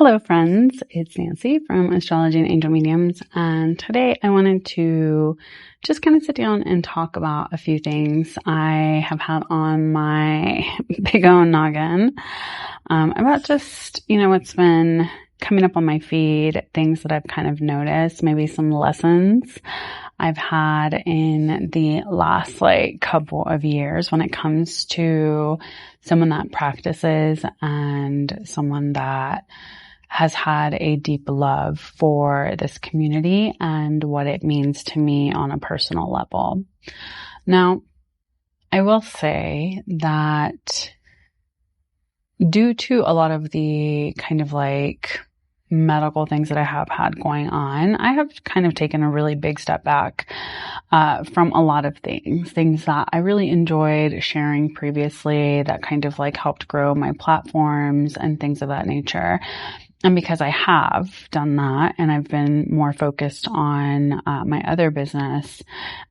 Hello friends, it's Nancy from Astrology and Angel Mediums, and today I wanted to just kind of sit down and talk about a few things I have had on my big own noggin about just, what's been coming up on my feed, things that I've kind of noticed, maybe some lessons I've had in the last couple of years when it comes to someone that practices and someone that has had a deep love for this community and what it means to me on a personal level. Now, I will say that due to a lot of the kind of medical things that I have had going on, I have kind of taken a really big step back from a lot of things that I really enjoyed sharing previously that kind of helped grow my platforms and things of that nature. And because I have done that and I've been more focused on my other business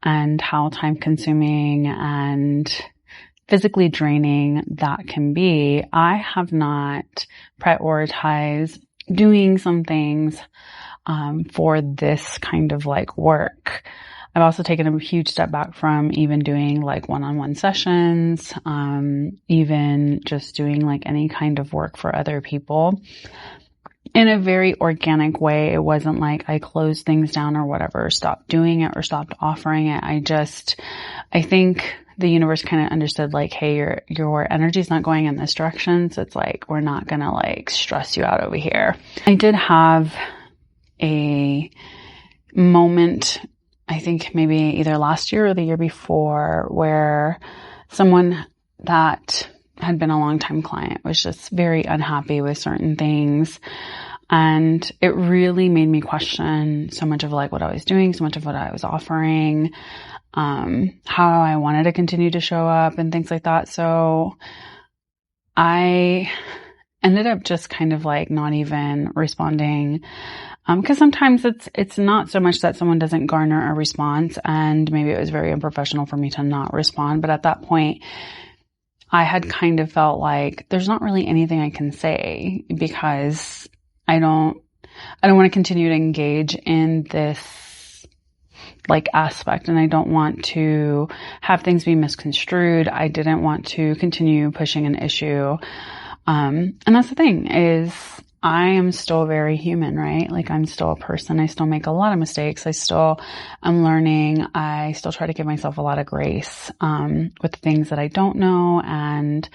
and how time consuming and physically draining that can be, I have not prioritized doing some things for this kind of work. I've also taken a huge step back from even doing one-on-one sessions, even just doing any kind of work for other people in a very organic way. It wasn't I closed things down or whatever, stopped doing it or stopped offering it. I think the universe kind of understood hey, your energy's not going in this direction. So it's we're not going to stress you out over here. I did have a moment, I think maybe either last year or the year before, where someone that had been a long-time client was just very unhappy with certain things. And it really made me question so much of what I was doing, so much of what I was offering, how I wanted to continue to show up and things like that. So I ended up just kind of not even responding. Cause sometimes it's not so much that someone doesn't garner a response, and maybe it was very unprofessional for me to not respond. But at that point, I had kind of felt there's not really anything I can say because I don't want to continue to engage in this aspect, and I don't want to have things be misconstrued. I didn't want to continue pushing an issue. And that's the thing is I am still very human, right? I'm still a person. I still make a lot of mistakes. I'm learning. I still try to give myself a lot of grace, with the things that I don't know and,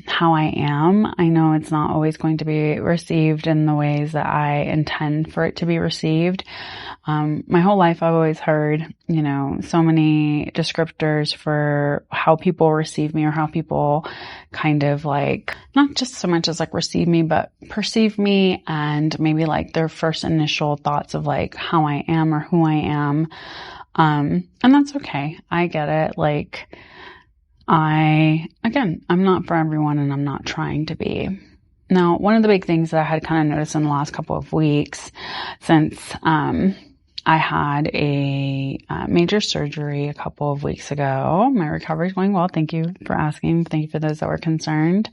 how I am. I know it's not always going to be received in the ways that I intend for it to be received. My whole life I've always heard, so many descriptors for how people receive me or how people kind of not just so much as receive me, but perceive me, and maybe their first initial thoughts of how I am or who I am. And that's okay. I get it. I'm not for everyone, and I'm not trying to be. Now, one of the big things that I had kind of noticed in the last couple of weeks since, I had a major surgery a couple of weeks ago. My recovery is going well. Thank you for asking. Thank you for those that were concerned.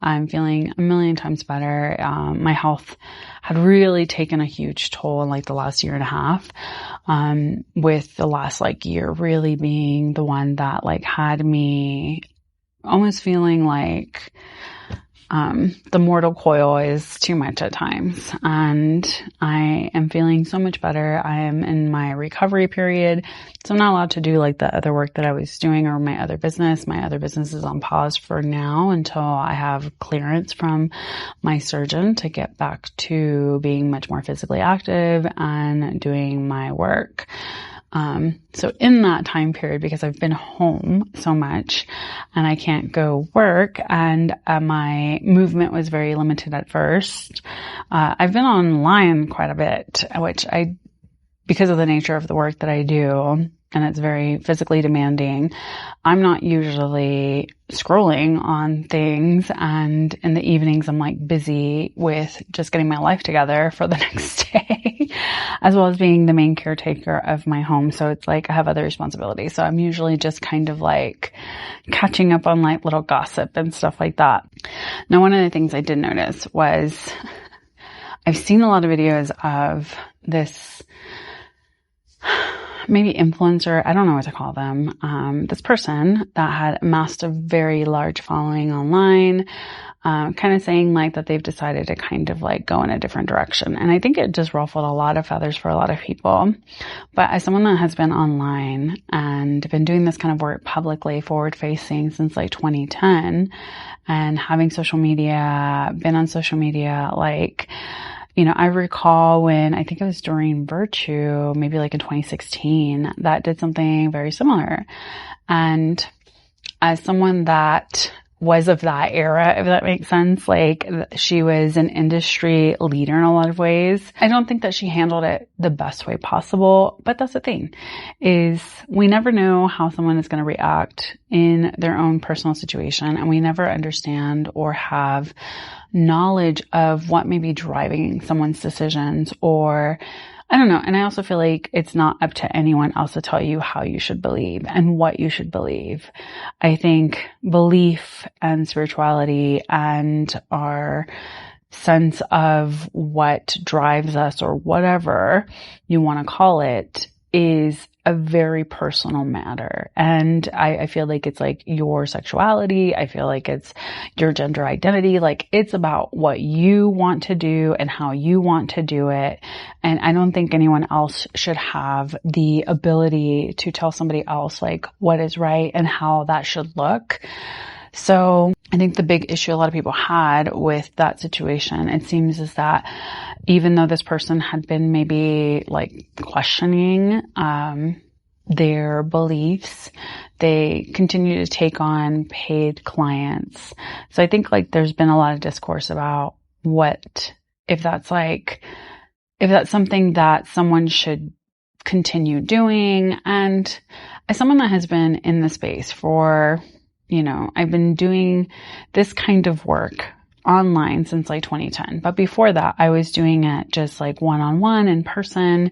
I'm feeling a million times better. My health had really taken a huge toll in the last year and a half, with the last year really being the one that had me almost feeling the mortal coil is too much at times, and I am feeling so much better. I am in my recovery period, so I'm not allowed to do the other work that I was doing or my other business. My other business is on pause for now until I have clearance from my surgeon to get back to being much more physically active and doing my work. So in that time period, because I've been home so much and I can't go work, and my movement was very limited at first, I've been online quite a bit, which because of the nature of the work that I do, and it's very physically demanding, I'm not usually scrolling on things, and in the evenings I'm busy with just getting my life together for the next day, as well as being the main caretaker of my home. So it's I have other responsibilities. So I'm usually just kind of catching up on little gossip and stuff like that. Now, one of the things I did notice was I've seen a lot of videos of this maybe influencer, I don't know what to call them, this person that had amassed a very large following online, kind of saying like that they've decided to kind of like go in a different direction. And I think it just ruffled a lot of feathers for a lot of people. But as someone that has been online and been doing this kind of work publicly, forward facing since like 2010, and having social media, been on social media, like, you know, I recall when I think it was during Virtue, maybe like in 2016, that did something very similar. And as someone that was of that era, if that makes sense, like she was an industry leader in a lot of ways. I don't think that she handled it the best way possible, but that's the thing, is we never know how someone is going to react in their own personal situation, and we never understand or have knowledge of what may be driving someone's decisions, or I don't know. And I also feel like it's not up to anyone else to tell you how you should believe and what you should believe. I think belief and spirituality and our sense of what drives us, or whatever you want to call it, is a very personal matter. And I feel like it's like your sexuality. I feel like it's your gender identity. Like it's about what you want to do and how you want to do it. And I don't think anyone else should have the ability to tell somebody else like what is right and how that should look. So I think the big issue a lot of people had with that situation, it seems, is that even though this person had been maybe like questioning their beliefs, they continue to take on paid clients. So I think like there's been a lot of discourse about if that's something that someone should continue doing. And as someone that has been in the space for, you know, I've been doing this kind of work online since like 2010. But before that, I was doing it just like one-on-one in person,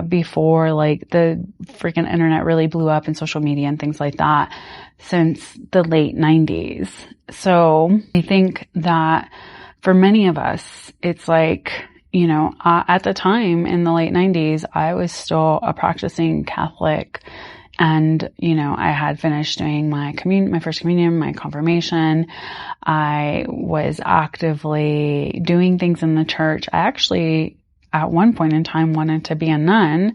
before like the freaking internet really blew up and social media and things like that, since the late 90s. So I think that for many of us, it's like, you know, at the time in the late 90s, I was still a practicing Catholic. And, you know, I had finished doing my first communion, my confirmation. I was actively doing things in the church. I actually, at one point in time, wanted to be a nun.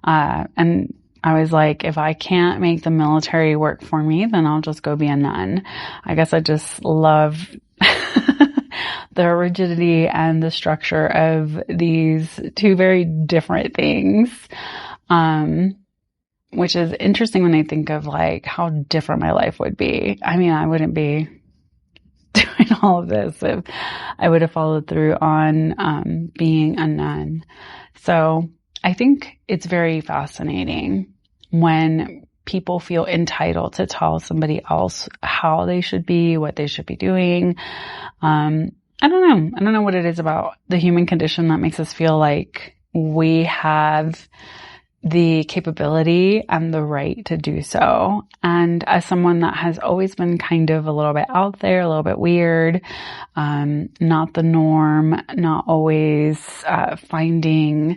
And I was like, if I can't make the military work for me, then I'll just go be a nun. I guess I just love the rigidity and the structure of these two very different things. Which is interesting when I think of like how different my life would be. I mean, I wouldn't be doing all of this if I would have followed through on being a nun. So I think it's very fascinating when people feel entitled to tell somebody else how they should be, what they should be doing. I don't know what it is about the human condition that makes us feel like we have the capability and the right to do so. And as someone that has always been kind of a little bit out there, a little bit weird, not the norm, not always finding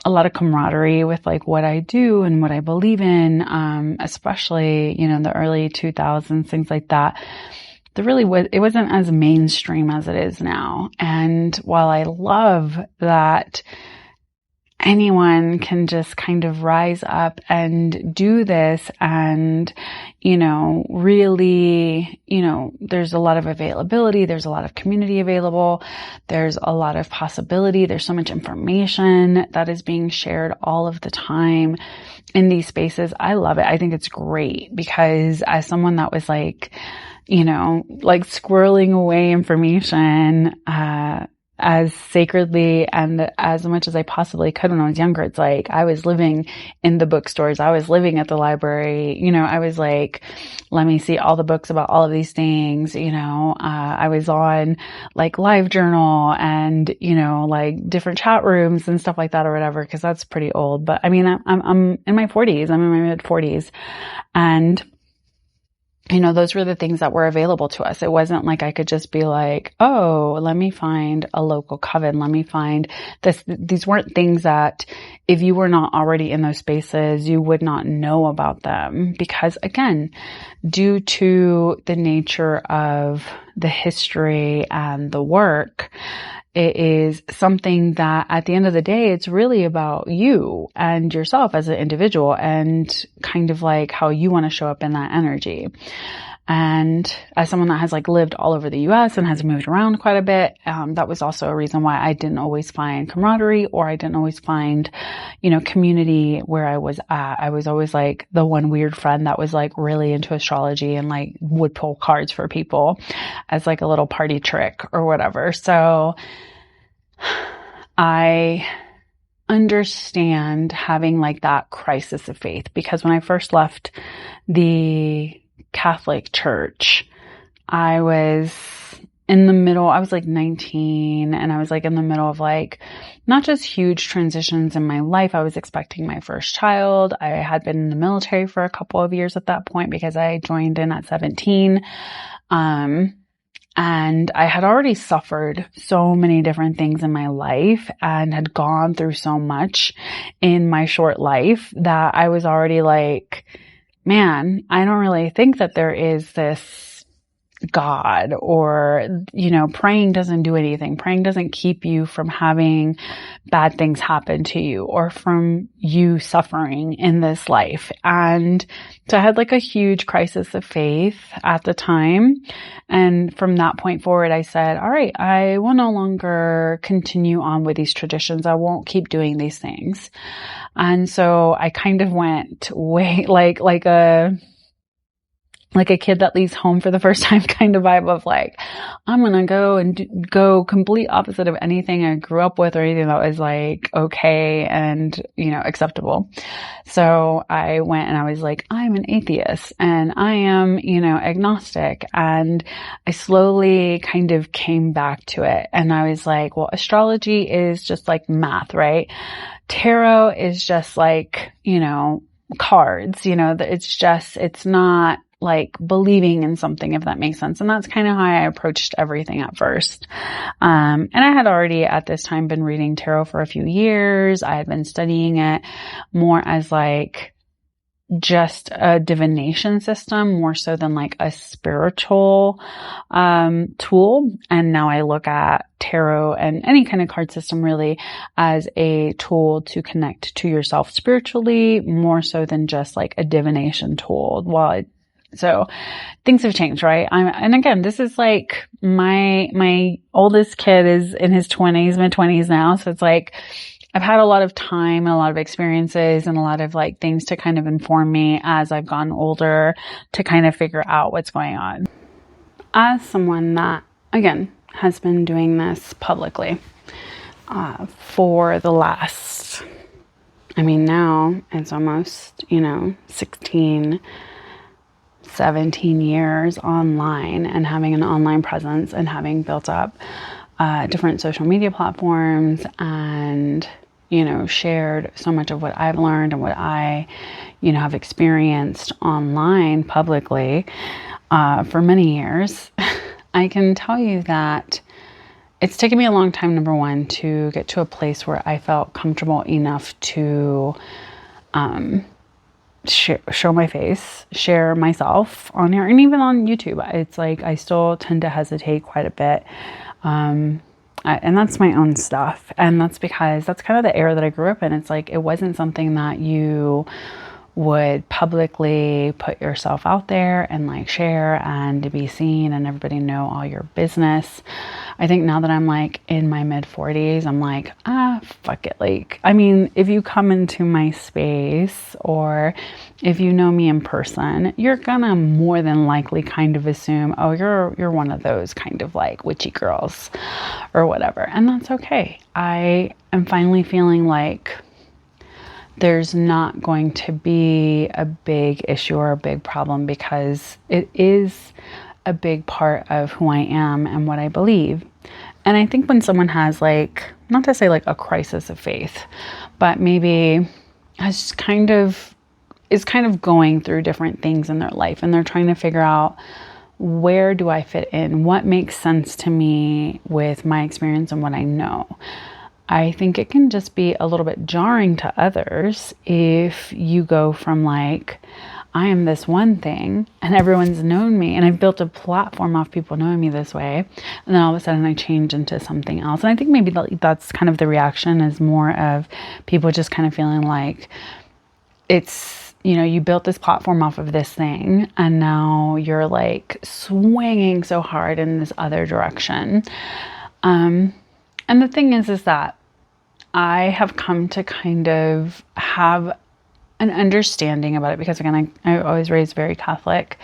a lot of camaraderie with like what I do and what I believe in, especially, you know, in the early 2000s, things like that. It wasn't as mainstream as it is now. And while I love that anyone can just kind of rise up and do this and, you know, really, you know, there's a lot of availability. There's a lot of community available. There's a lot of possibility. There's so much information that is being shared all of the time in these spaces. I love it. I think it's great because as someone that was like, you know, like squirreling away information, as sacredly and as much as I possibly could when I was younger. It's like I was living in the bookstores. I was living at the library. You know, I was like, let me see all the books about all of these things. You know, I was on like LiveJournal and, you know, like different chat rooms and stuff like that or whatever, because that's pretty old. But I mean, I'm in my 40s. I'm in my mid 40s. And those were the things that were available to us. It wasn't like I could just be like, oh, let me find a local coven. Let me find this. These weren't things that if you were not already in those spaces, you would not know about them. Because again, due to the nature of the history and the work, it is something that at the end of the day, it's really about you and yourself as an individual and kind of like how you want to show up in that energy. And as someone that has like lived all over the US and has moved around quite a bit, that was also a reason why I didn't always find camaraderie, or I didn't always find, community where I was at. I was always like the one weird friend that was like really into astrology and like would pull cards for people as like a little party trick or whatever. So I understand having like that crisis of faith, because when I first left the Catholic Church, I was in the middle, I was like 19, and I was like in the middle of like not just huge transitions in my life. I was expecting my first child. I had been in the military for a couple of years at that point because I joined in at 17. And I had already suffered so many different things in my life and had gone through so much in my short life that I was already like, man, I don't really think that there is this God, or, praying doesn't do anything. Praying doesn't keep you from having bad things happen to you or from you suffering in this life. And so I had like a huge crisis of faith at the time. And from that point forward, I said, all right, I will no longer continue on with these traditions. I won't keep doing these things. And so I kind of went way like a kid that leaves home for the first time kind of vibe of like, I'm going to go and go complete opposite of anything I grew up with or anything that was like okay and, acceptable. So I went and I was like, I'm an atheist and I am, agnostic. And I slowly kind of came back to it. And I was like, well, astrology is just like math, right? Tarot is just like, cards, it's not like believing in something, if that makes sense. And that's kind of how I approached everything at first. And I had already at this time been reading tarot for a few years. I had been studying it more as like just a divination system, more so than like a spiritual tool. And now I look at tarot and any kind of card system really as a tool to connect to yourself spiritually, more so than just like a divination tool. So things have changed, right? And again, this is like my oldest kid is in his mid-20s now. So it's like I've had a lot of time and a lot of experiences and a lot of like things to kind of inform me as I've gotten older to kind of figure out what's going on. As someone that, again, has been doing this publicly for the last, now it's almost, 17 years online and having an online presence and having built up different social media platforms and, shared so much of what I've learned and what I, have experienced online publicly for many years. I can tell you that it's taken me a long time, number one, to get to a place where I felt comfortable enough to show my face, share myself on here, and even on YouTube. It's like I still tend to hesitate quite a bit. And that's my own stuff. And that's because that's kind of the era that I grew up in. It's like it wasn't something that you would publicly put yourself out there and like share and to be seen and everybody know all your business. I think now that I'm like in my mid 40s, I'm like, fuck it. Like, if you come into my space or if you know me in person, you're gonna more than likely kind of assume, oh, you're one of those kind of like witchy girls or whatever. And that's okay. I am finally feeling like there's not going to be a big issue or a big problem because it is a big part of who I am and what I believe. And I think when someone has like, not to say like a crisis of faith, but maybe has kind of is kind of going through different things in their life, and they're trying to figure out, where do I fit in? What makes sense to me with my experience and what I know? I think it can just be a little bit jarring to others if you go from like, I am this one thing and everyone's known me and I've built a platform off people knowing me this way. And then all of a sudden I change into something else. And I think maybe that's kind of the reaction, is more of people just kind of feeling like it's, you built this platform off of this thing and now you're like swinging so hard in this other direction. And the thing is that I have come to kind of have an understanding about it, because again, I was raised very Catholic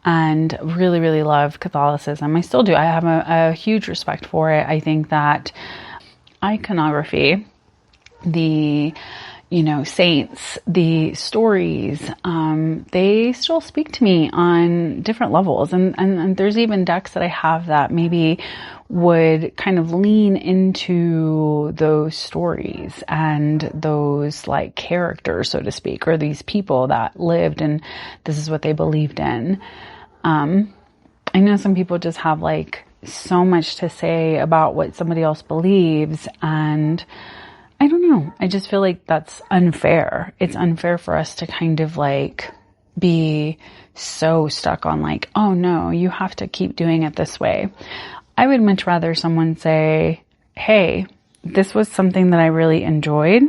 and really, really love Catholicism. I still do. I have a huge respect for it. I think that iconography, the saints, the stories, they still speak to me on different levels. And there's even decks that I have that maybe would kind of lean into those stories and those like characters, so to speak, or these people that lived and this is what they believed in. I know some people just have like so much to say about what somebody else believes, and I don't know. I just feel like that's unfair. It's unfair for us to kind of like be so stuck on like, oh no, you have to keep doing it this way. I would much rather someone say, hey, this was something that I really enjoyed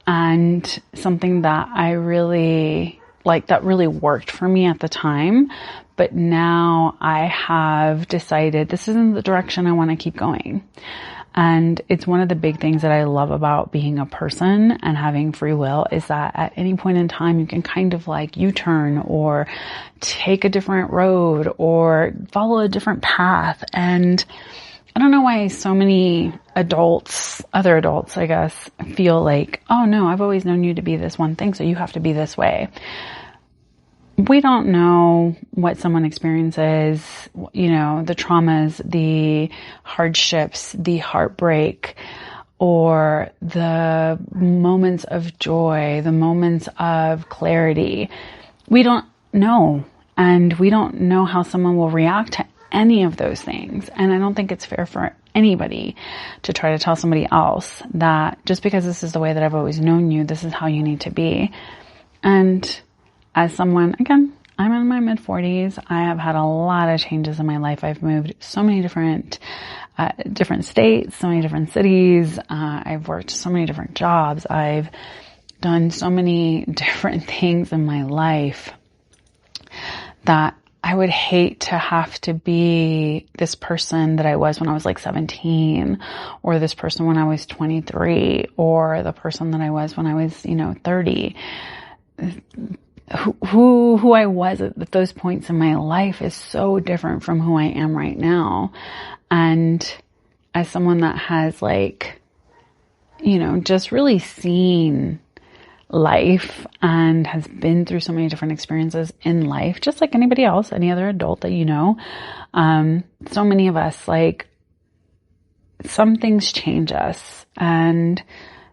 and something that I really like, that really worked for me at the time. But now I have decided this isn't the direction I want to keep going. And it's one of the big things that I love about being a person and having free will, is that at any point in time, you can kind of like U-turn or take a different road or follow a different path. And I don't know why so many adults, other adults, I guess, feel like, oh no, I've always known you to be this one thing, so you have to be this way. We don't know what someone experiences, the traumas, the hardships, the heartbreak, or the moments of joy, the moments of clarity. We don't know. And we don't know how someone will react to any of those things. And I don't think it's fair for anybody to try to tell somebody else that just because this is the way that I've always known you, this is how you need to be. And as someone, again, I'm in my mid-40s. I have had a lot of changes in my life. I've moved so many different states, so many different cities. I've worked so many different jobs. I've done so many different things in my life that I would hate to have to be this person that I was when I was like 17, or this person when I was 23, or the person that I was when I was, 30. Who I was at those points in my life is so different from who I am right now. And as someone that has like, just really seen life and has been through so many different experiences in life, just like anybody else, any other adult that so many of us, like, some things change us, and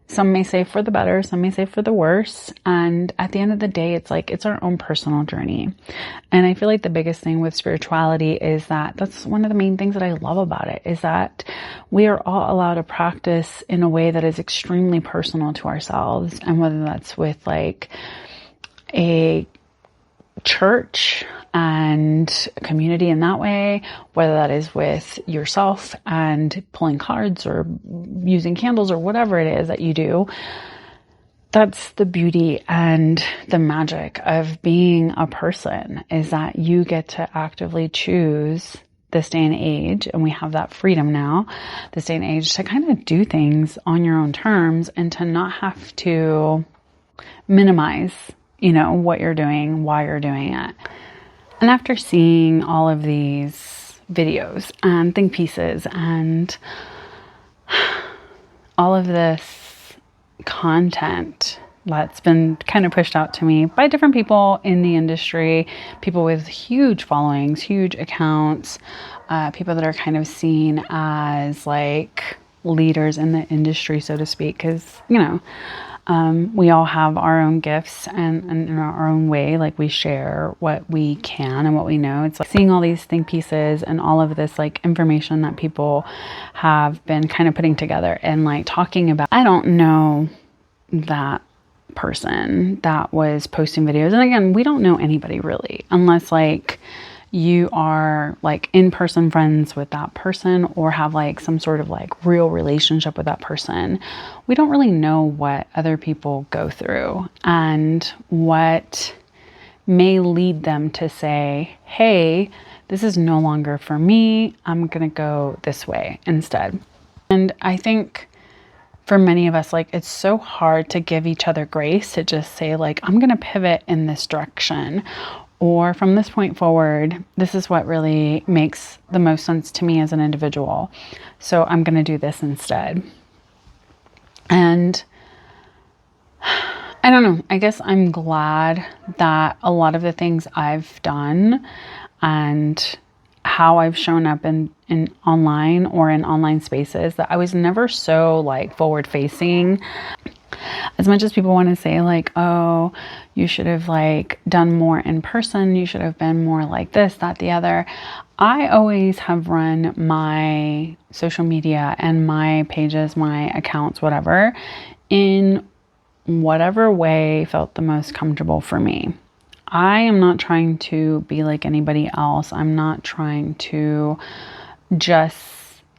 some may say for the better, some may say for the worse. And at the end of the day, it's like, it's our own personal journey. And I feel like the biggest thing with spirituality is that that's one of the main things that I love about it, is that we are all allowed to practice in a way that is extremely personal to ourselves. And whether that's with like a church and a community in that way, whether that is with yourself and pulling cards or using candles or whatever it is that you do, that's the beauty and the magic of being a person, is that you get to actively choose this day and age, and we have that freedom now, this day and age, to kind of do things on your own terms and to not have to minimize what you're doing, why you're doing it. And after seeing all of these videos and think pieces and all of this content that's been kind of pushed out to me by different people in the industry, people with huge followings, huge accounts, people that are kind of seen as like leaders in the industry, so to speak, because, We all have our own gifts and in our own way, like we share what we can and what we know. It's like seeing all these think pieces and all of this like information that people have been kind of putting together and like talking about. I don't know that person that was posting videos. And again, we don't know anybody really, unless like you are like in-person friends with that person or have like some sort of like real relationship with that person. We don't really know what other people go through and what may lead them to say, hey, this is no longer for me. I'm going to go this way instead. And I think for many of us, like it's so hard to give each other grace to just say like, I'm going to pivot in this direction. Or from this point forward, this is what really makes the most sense to me as an individual. So I'm going to do this instead. And I don't know, I guess I'm glad that a lot of the things I've done and how I've shown up in online or in online spaces, that I was never so like forward facing. As much as people want to say like, oh, you should have like done more in person, you should have been more like this, that, the other. I always have run my social media and my pages, my accounts, whatever, in whatever way felt the most comfortable for me. I am not trying to be like anybody else. I'm not trying to just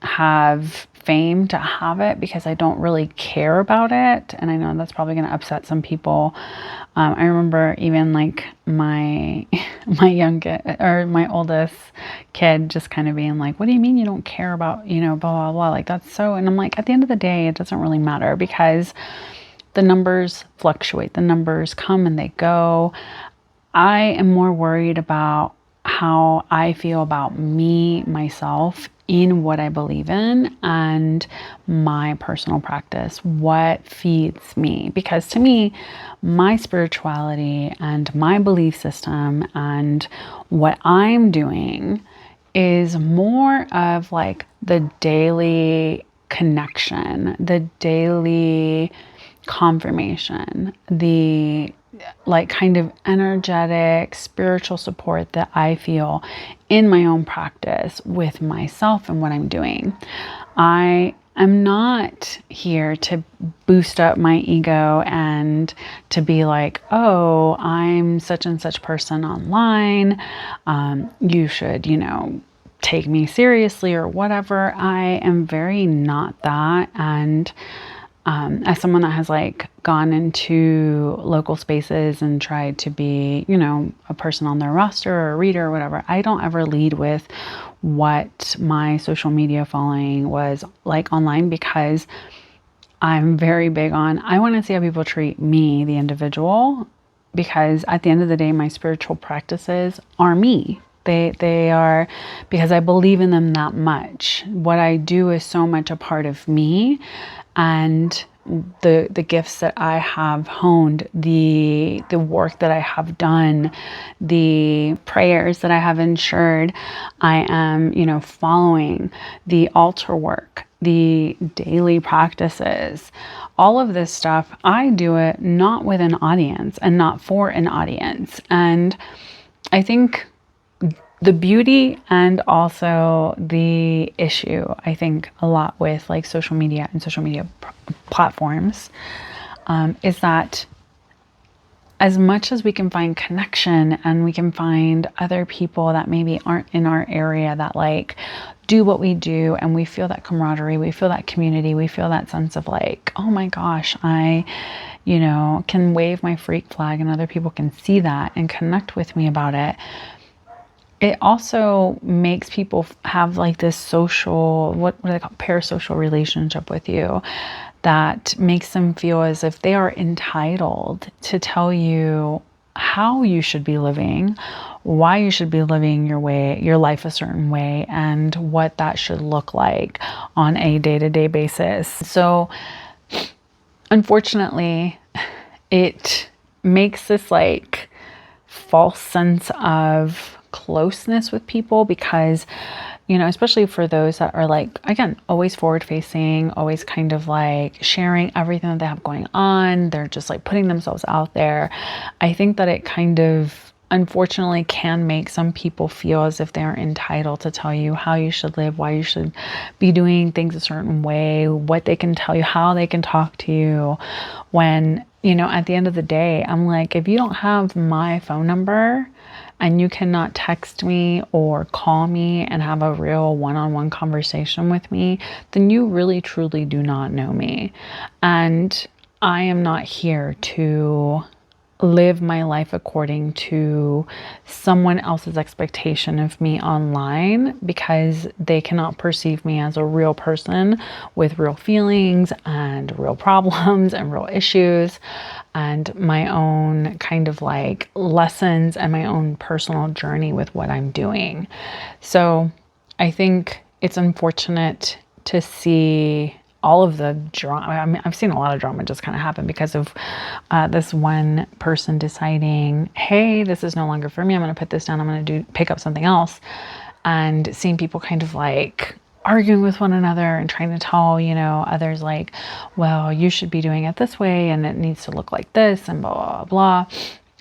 have fame to have it because I don't really care about it. And I know that's probably going to upset some people. I remember even like my oldest kid just kind of being like, what do you mean you don't care about, blah, blah, blah. Like that's so, and I'm like, at the end of the day, it doesn't really matter because the numbers fluctuate. The numbers come and they go. I am more worried about how I feel about me, myself, in what I believe in and my personal practice, what feeds me. Because to me, my spirituality and my belief system and what I'm doing is more of like the daily connection, the daily confirmation, the like kind of energetic spiritual support that I feel in my own practice with myself and what I'm doing. I am not here to boost up my ego and to be like, oh, I'm such and such person online. You should, take me seriously or whatever. I am very not that. And as someone that has like gone into local spaces and tried to be, a person on their roster or a reader or whatever, I don't ever lead with what my social media following was like online because I'm very big on, I want to see how people treat me, the individual, because at the end of the day, my spiritual practices are me. They are because I believe in them that much. What I do is so much a part of me. And the gifts that I have honed, the work that I have done, the prayers that I have ensured, I am, following the altar work, the daily practices, all of this stuff, I do it not with an audience and not for an audience. And I think the beauty and also the issue, I think a lot with like social media and social media platforms is that as much as we can find connection and we can find other people that maybe aren't in our area that like do what we do and we feel that camaraderie, we feel that community, we feel that sense of like, oh my gosh, I, can wave my freak flag and other people can see that and connect with me about it. It also makes people have like this social, what do they call, parasocial relationship with you that makes them feel as if they are entitled to tell you how you should be living, why you should be living your life a certain way, and what that should look like on a day-to-day basis. So unfortunately, it makes this like false sense of closeness with people because you know, especially for those that are like, again, always forward facing, always kind of like sharing everything that they have going on. They're just like putting themselves out there. I think that it kind of unfortunately can make some people feel as if they're entitled to tell you how you should live, why you should be doing things a certain way, what they can tell you, how they can talk to you. When, you know, at the end of the day, I'm like, if you don't have my phone number and you cannot text me or call me and have a real one-on-one conversation with me, then you really truly do not know me. And I am not here to live my life according to someone else's expectation of me online, because they cannot perceive me as a real person with real feelings and real problems and real issues and my own kind of like lessons and my own personal journey with what I'm doing. So I think it's unfortunate to see all of the drama. I mean, I've seen a lot of drama just kind of happen because of this one person deciding, hey, this is no longer for me. I'm going to put this down. I'm going to pick up something else. And seeing people kind of like arguing with one another and trying to tell, you know, others like, well, you should be doing it this way and it needs to look like this and blah, blah, blah.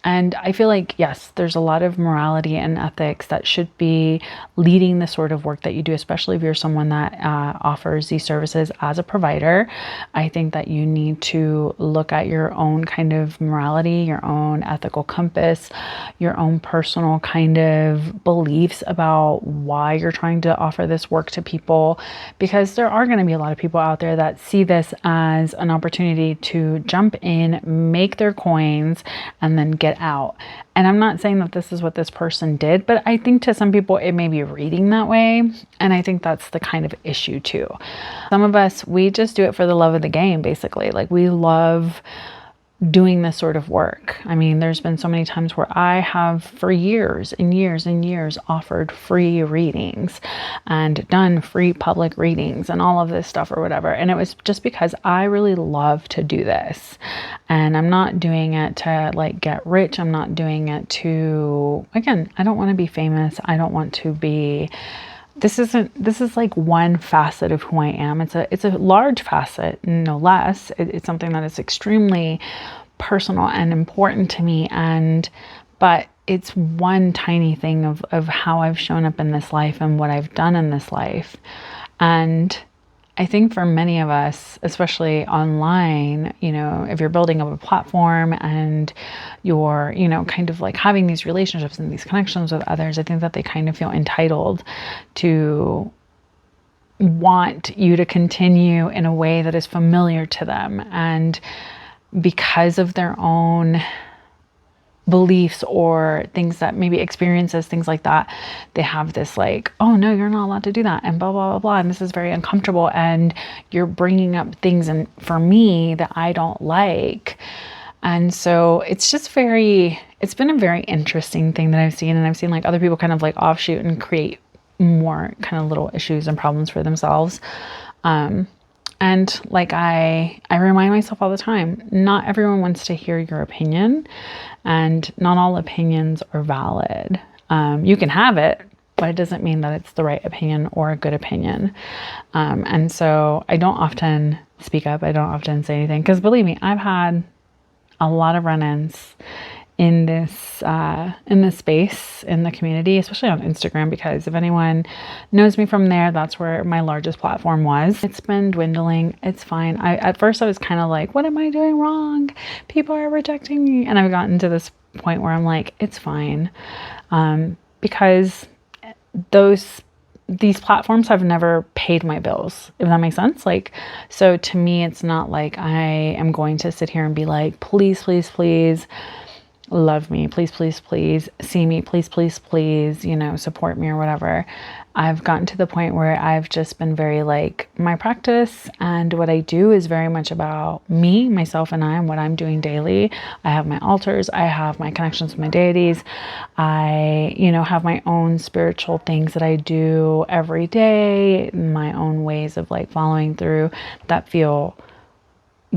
And I feel like, yes, there's a lot of morality and ethics that should be leading the sort of work that you do, especially if you're someone that offers these services as a provider. I think that you need to look at your own kind of morality, your own ethical compass, your own personal kind of beliefs about why you're trying to offer this work to people, because there are going to be a lot of people out there that see this as an opportunity to jump in, make their coins, and then get out. And I'm not saying that this is what this person did, but I think to some people it may be reading that way. And I think that's the kind of issue too. Some of us, we just do it for the love of the game, basically. Like, we love doing this sort of work. I mean, there's been so many times where I have for years and years and years offered free readings and done free public readings and all of this stuff or whatever. And it was just because I really love to do this. And I'm not doing it to like get rich. I'm not doing it to, again, I don't want to be famous. I don't want to be, this is like one facet of who I am. It's a large facet, no less. It's something that is extremely personal and important to me. But it's one tiny thing of how I've shown up in this life and what I've done in this life. And I think for many of us, especially online, you know, if you're building up a platform and you're, you know, kind of like having these relationships and these connections with others, I think that they kind of feel entitled to want you to continue in a way that is familiar to them. And because of their own beliefs or things that maybe experiences, things like that, they have this like, oh no, you're not allowed to do that and blah, blah, blah, blah. And this is very uncomfortable. And you're bringing up things and for me that I don't like. And so it's just it's been a very interesting thing that I've seen. And I've seen like other people kind of like offshoot and create more kind of little issues and problems for themselves. And like I remind myself all the time, not everyone wants to hear your opinion, and not all opinions are valid. You can have it, but it doesn't mean that it's the right opinion or a good opinion. And so I don't often speak up. I don't often say anything, because believe me, I've had a lot of run-ins in this space, in the community, especially on Instagram, because if anyone knows me from there, that's where my largest platform was. It's been dwindling. It's fine. At first I was kind of like, what am I doing wrong? People are rejecting me. And I've gotten to this point where I'm like, it's fine. Because these platforms have never paid my bills, if that makes sense. Like, so to me, it's not like I am going to sit here and be like, please, please, please, love me, please, please, please see me, please, please, please, you know, support me or whatever. I've gotten to the point where I've just been very like, my practice and what I do is very much about me, myself, and I, and what I'm doing daily. I have my altars. I have my connections with my deities. I, you know, have my own spiritual things that I do every day, my own ways of like following through that feel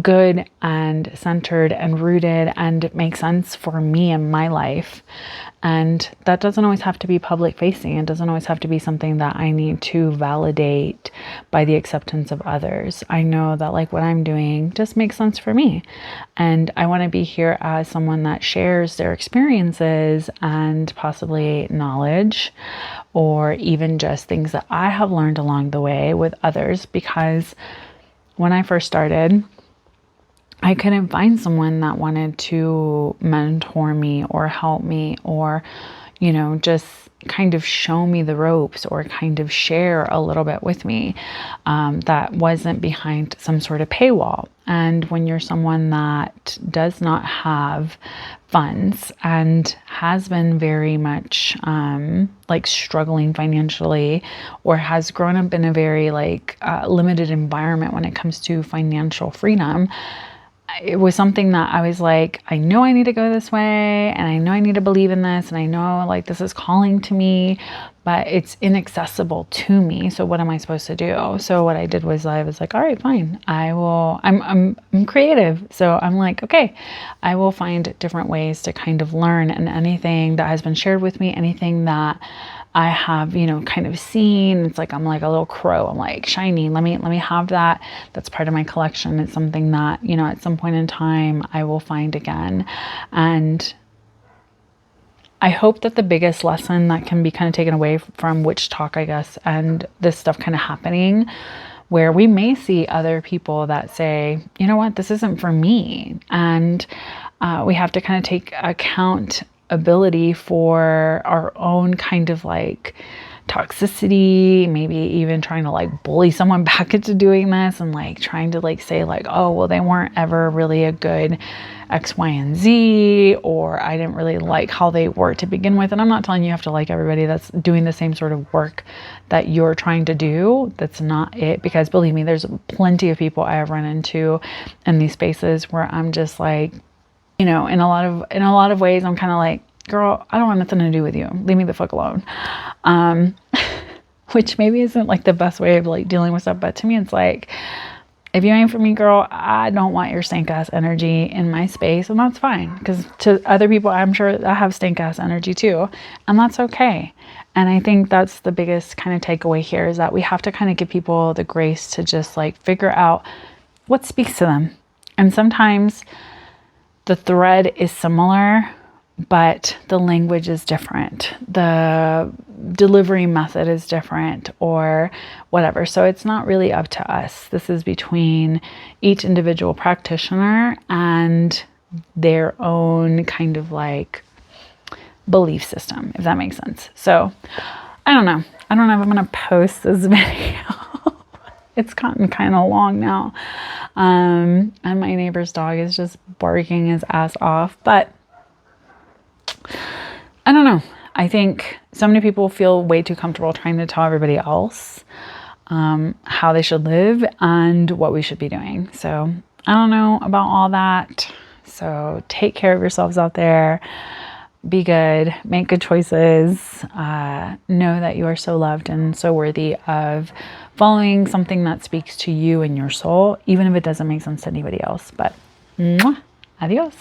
good and centered and rooted and make sense for me and my life. And that doesn't always have to be public facing. It doesn't always have to be something that I need to validate by the acceptance of others. I know that like what I'm doing just makes sense for me. And I want to be here as someone that shares their experiences and possibly knowledge, or even just things that I have learned along the way with others. Because when I first started, I couldn't find someone that wanted to mentor me or help me or, just kind of show me the ropes or kind of share a little bit with me that wasn't behind some sort of paywall. And when you're someone that does not have funds and has been very much like struggling financially, or has grown up in a very limited environment when it comes to financial freedom, it was something that I was like, I know I need to go this way, and I know I need to believe in this, and I know like this is calling to me, but it's inaccessible to me. So what am I supposed to do? So what I did was I was like, all right, fine. I'm creative. So I'm like, okay, I will find different ways to kind of learn, and anything that has been shared with me, anything that I have, kind of seen, it's like, I'm like a little crow. I'm like, shiny. Let me have that. That's part of my collection. It's something that, at some point in time I will find again. And I hope that the biggest lesson that can be kind of taken away from Witch Talk, I guess, and this stuff kind of happening, where we may see other people that say, you know what, this isn't for me. And we have to kind of take accountability for our own kind of like toxicity, maybe even trying to like bully someone back into doing this, and like trying to like say like, oh, well, they weren't ever really a good X, Y, and Z, or I didn't really like how they were to begin with. And I'm not telling you have to like everybody that's doing the same sort of work that you're trying to do. That's not it. Because believe me, there's plenty of people I have run into in these spaces where I'm just like, in a lot of ways, I'm kind of like, girl, I don't want nothing to do with you. Leave me the fuck alone. Which maybe isn't like the best way of like dealing with stuff. But to me, it's like, if you ain't for me, girl, I don't want your stank ass energy in my space. And that's fine. Because to other people, I'm sure I have stank ass energy too. And that's okay. And I think that's the biggest kind of takeaway here, is that we have to kind of give people the grace to just like figure out what speaks to them. And sometimes the thread is similar, but the language is different. The delivery method is different, or whatever. So it's not really up to us. This is between each individual practitioner and their own kind of like belief system, if that makes sense. So I don't know. I don't know if I'm going to post this video. It's gotten kind of long now. And my neighbor's dog is just barking his ass off. But I don't know. I think so many people feel way too comfortable trying to tell everybody else how they should live and what we should be doing. So I don't know about all that. So take care of yourselves out there. Be good. Make good choices. Know that you are so loved and so worthy of following something that speaks to you and your soul, even if it doesn't make sense to anybody else. But adios.